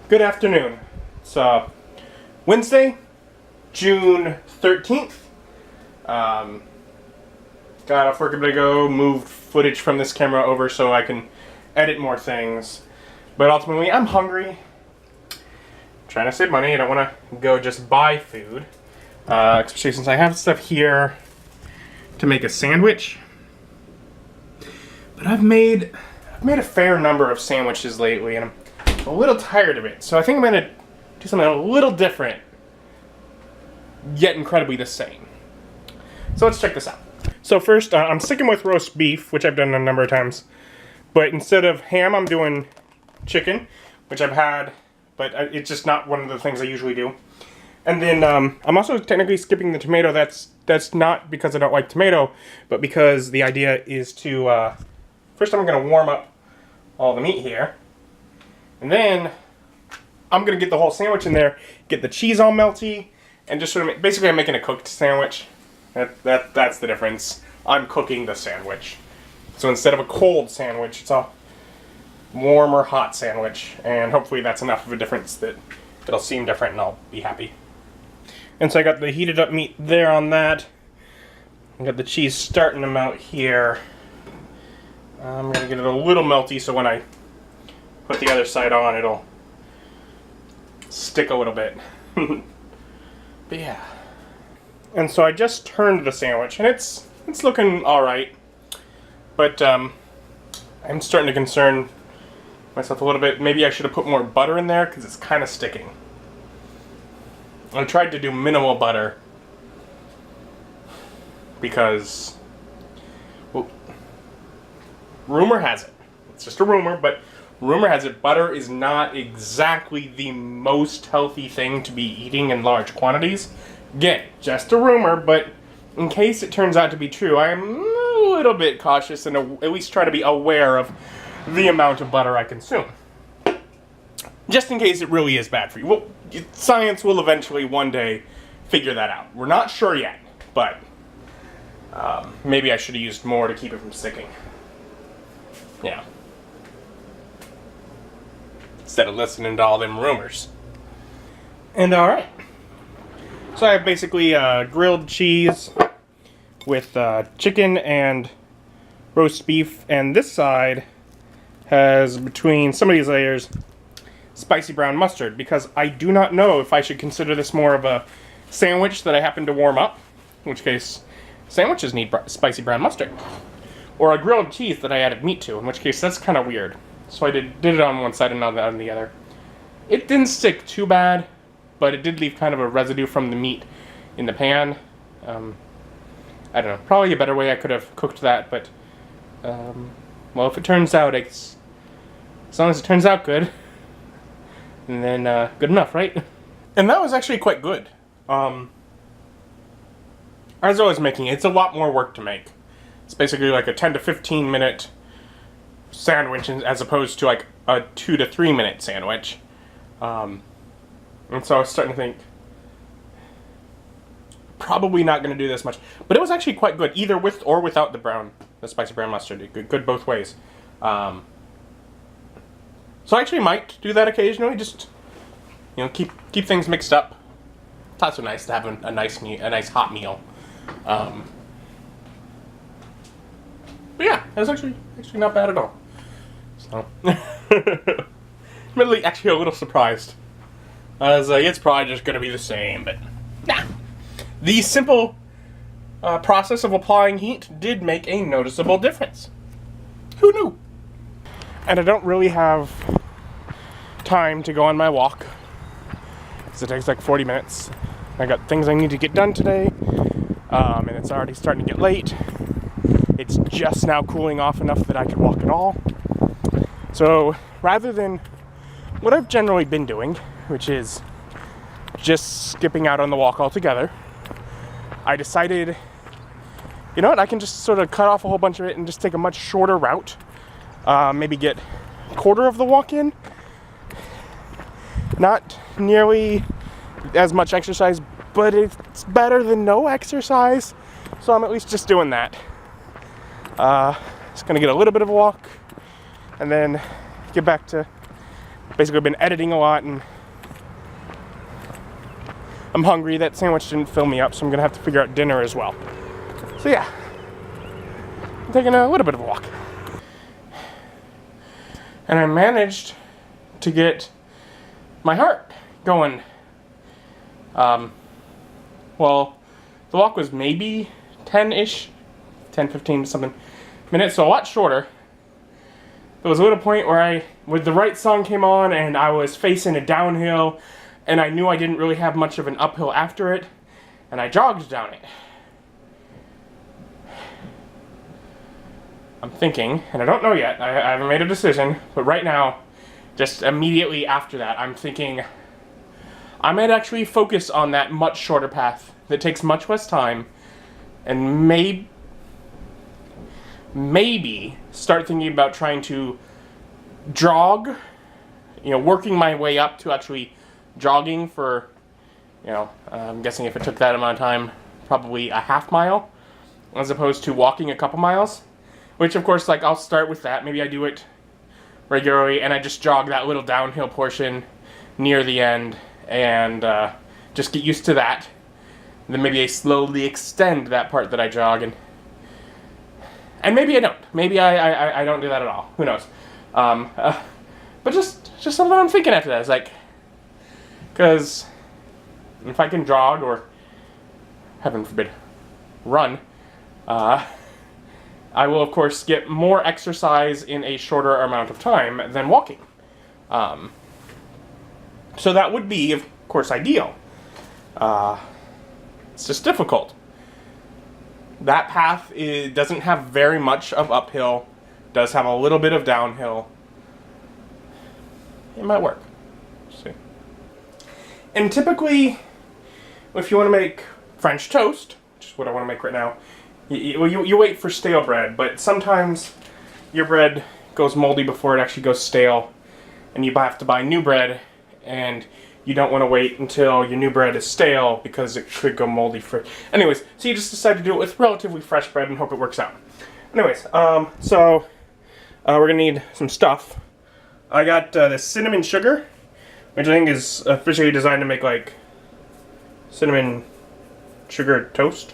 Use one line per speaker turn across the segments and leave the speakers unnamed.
Good afternoon. It's Wednesday, June 13th. Got off work a bit ago, moved footage from this camera over so I can edit more things. But ultimately, I'm hungry. Trying to save money. I don't want to go just buy food. Especially since I have stuff here to make a sandwich. But I've made a fair number of sandwiches lately, and I'm a little tired of it. So I think I'm going to do something a little different, yet incredibly the same. So let's check this out. So first, I'm sticking with roast beef, which I've done a number of times. But instead of ham, I'm doing chicken, which I've had, but it's just not one of the things I usually do. And then I'm also technically skipping the tomato. That's not because I don't like tomato, but because the idea is to... first I'm going to warm up all the meat here. And then I'm going to get the whole sandwich in there, get the cheese all melty, and just sort of... basically I'm making a cooked sandwich. That's the difference. I'm cooking the sandwich. So instead of a cold sandwich, it's a warm or hot sandwich. And hopefully that's enough of a difference that it'll seem different and I'll be happy. And so I got the heated up meat there on that. I got the cheese starting to melt here. I'm going to get it a little melty so when I put the other side on, it'll stick a little bit. But yeah. And so I just turned the sandwich, and it's looking alright. But I'm starting to concern myself a little bit. Maybe I should have put more butter in there, because it's kind of sticking. I tried to do minimal butter, because, well, rumor has it, it's just a rumor, but rumor has it butter is not exactly the most healthy thing to be eating in large quantities. Again, just a rumor, but in case it turns out to be true, I am a little bit cautious and at least try to be aware of the amount of butter I consume. Just in case it really is bad for you. Well, science will eventually one day figure that out. We're not sure yet, but maybe I should have used more to keep it from sticking. Yeah. Instead of listening to all them rumors. And alright. So I have basically grilled cheese with chicken and roast beef, and this side has, between some of these layers, spicy brown mustard, because I do not know if I should consider this more of a sandwich that I happen to warm up, in which case sandwiches need spicy brown mustard, or a grilled cheese that I added meat to, in which case that's kind of weird. So I did it on one side and not on the other. It didn't stick too bad, but it did leave kind of a residue from the meat in the pan. I don't know, probably a better way I could have cooked that, but well, if it turns out, as long as it turns out good, and then good enough, right? And that was actually quite good. As I was making it, it's a lot more work to make. It's basically like a 10 to 15 minute sandwich as opposed to like a 2 to 3 minute sandwich. And so I was starting to think, probably not going to do this much. But it was actually quite good, either with or without the spicy brown mustard. Good both ways. So I actually might do that occasionally, just, keep things mixed up. It's also nice to have a nice hot meal. But yeah, it was actually not bad at all. So, admittedly, actually a little surprised. As it's probably just going to be the same, but nah. The simple process of applying heat did make a noticeable difference. Who knew? And I don't really have time to go on my walk, because it takes like 40 minutes. I got things I need to get done today, and it's already starting to get late. It's just now cooling off enough that I can walk at all. So rather than what I've generally been doing, which is just skipping out on the walk altogether, I decided, you know what, I can just sort of cut off a whole bunch of it and just take a much shorter route. Maybe get a quarter of the walk in. Not nearly as much exercise, but it's better than no exercise. So I'm at least just doing that. Just gonna get a little bit of a walk and then get back to basically been editing a lot, and I'm hungry. That sandwich didn't fill me up, so I'm gonna have to figure out dinner as well. So yeah, I'm taking a little bit of a walk. And I managed to get my heart going. Well, the walk was maybe 10-ish, 10, 15 something minutes, so a lot shorter. There was a little point where the right song came on and I was facing a downhill, and I knew I didn't really have much of an uphill after it, and I jogged down it. I'm thinking, and I don't know yet, I haven't made a decision, but right now, just immediately after that, I'm thinking I might actually focus on that much shorter path that takes much less time, and maybe start thinking about trying to jog, working my way up to actually jogging for, I'm guessing if it took that amount of time, probably a half mile, as opposed to walking a couple miles. Which, of course, I'll start with that. Maybe I do it regularly, and I just jog that little downhill portion near the end, and just get used to that. And then maybe I slowly extend that part that I jog, and maybe I don't. Maybe I don't do that at all. Who knows? But just something I'm thinking after that. It's because if I can jog, or heaven forbid, run, I will, of course, get more exercise in a shorter amount of time than walking. So that would be, of course, ideal. It's just difficult. That path doesn't have very much of uphill, does have a little bit of downhill. It might work. Let's see. And typically, if you want to make French toast, which is what I want to make right now, you wait for stale bread, but sometimes your bread goes moldy before it actually goes stale, and you have to buy new bread, and you don't want to wait until your new bread is stale because it could go moldy anyways, so you just decide to do it with relatively fresh bread and hope it works out. Anyways, so we're gonna need some stuff. I got this cinnamon sugar, which I think is officially designed to make cinnamon sugar toast.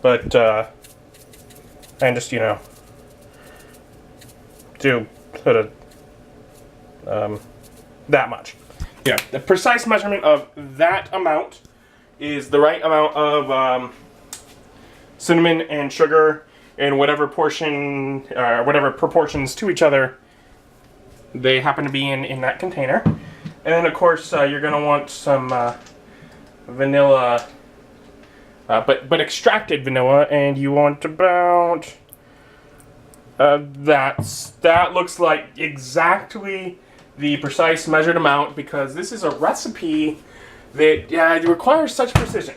But, and just, do sort of, that much. Yeah, the precise measurement of that amount is the right amount of cinnamon and sugar in whatever portion, whatever proportions to each other they happen to be in that container. And then, of course, you're going to want some vanilla. But extracted vanilla, and you want about that looks like exactly the precise measured amount, because this is a recipe that it requires such precision.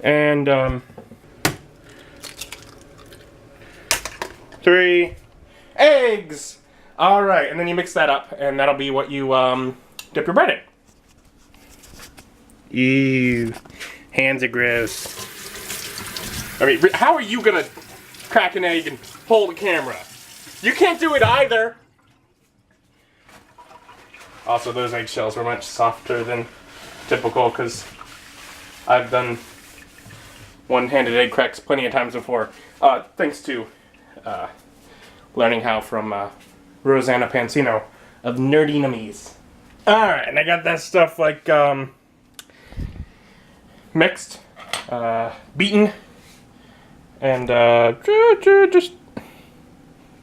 And 3 eggs. All right, and then you mix that up, and that'll be what you dip your bread in. Ew. Hands are gross. I mean, how are you gonna crack an egg and hold the camera? You can't do it either! Also, those eggshells were much softer than typical, because I've done one-handed egg cracks plenty of times before. Thanks to learning how from Rosanna Pansino of Nerdy Nummies. Alright, and I got that stuff mixed, beaten, and just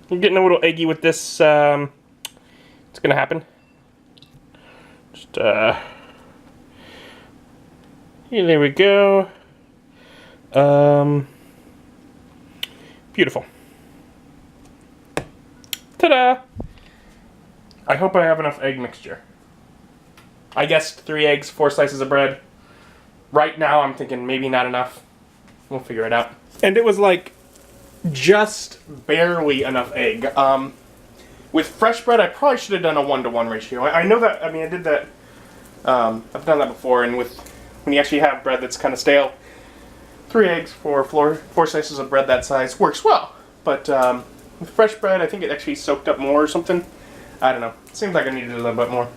you're getting a little eggy with this. It's gonna happen. Just here, there we go. Beautiful. Ta-da! I hope I have enough egg mixture. I guessed 3 eggs, 4 slices of bread. Right now, I'm thinking maybe not enough. We'll figure it out. And it was just barely enough egg. With fresh bread, I probably should have done a 1-to-1 ratio. I know that, I did that, I've done that before, and when you actually have bread that's kind of stale, 3 eggs for 4 slices of bread that size works well. But with fresh bread, I think it actually soaked up more or something. I don't know. Seems like I needed a little bit more.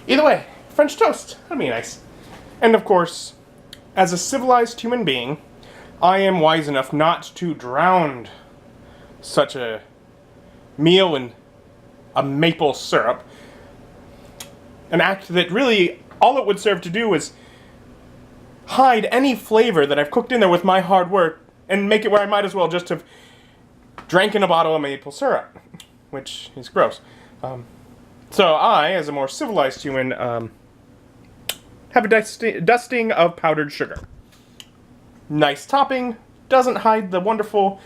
Either way, French toast. That'd be nice. And of course, as a civilized human being, I am wise enough not to drown such a meal in a maple syrup. An act that really, all it would serve to do is hide any flavor that I've cooked in there with my hard work and make it where I might as well just have drank in a bottle of maple syrup, which is gross. So I, as a more civilized human, have a dusting of powdered sugar. Nice topping, doesn't hide the wonderful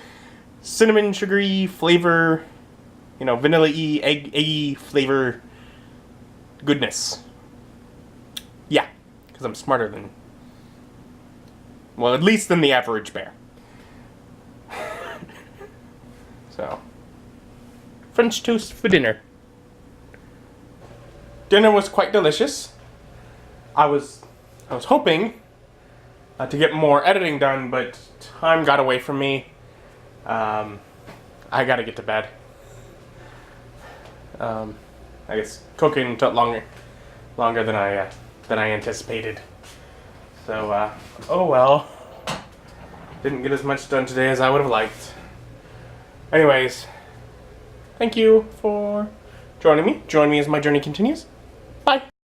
cinnamon sugary flavor, you know, vanilla-y, eggy flavor goodness. Yeah, because I'm smarter than, well, at least than the average bear. So, French toast for dinner. Dinner was quite delicious. I was hoping to get more editing done, but time got away from me. I gotta get to bed. I guess cooking took longer than I anticipated. So, oh well. Didn't get as much done today as I would have liked. Anyways, thank you for joining me. Join me as my journey continues.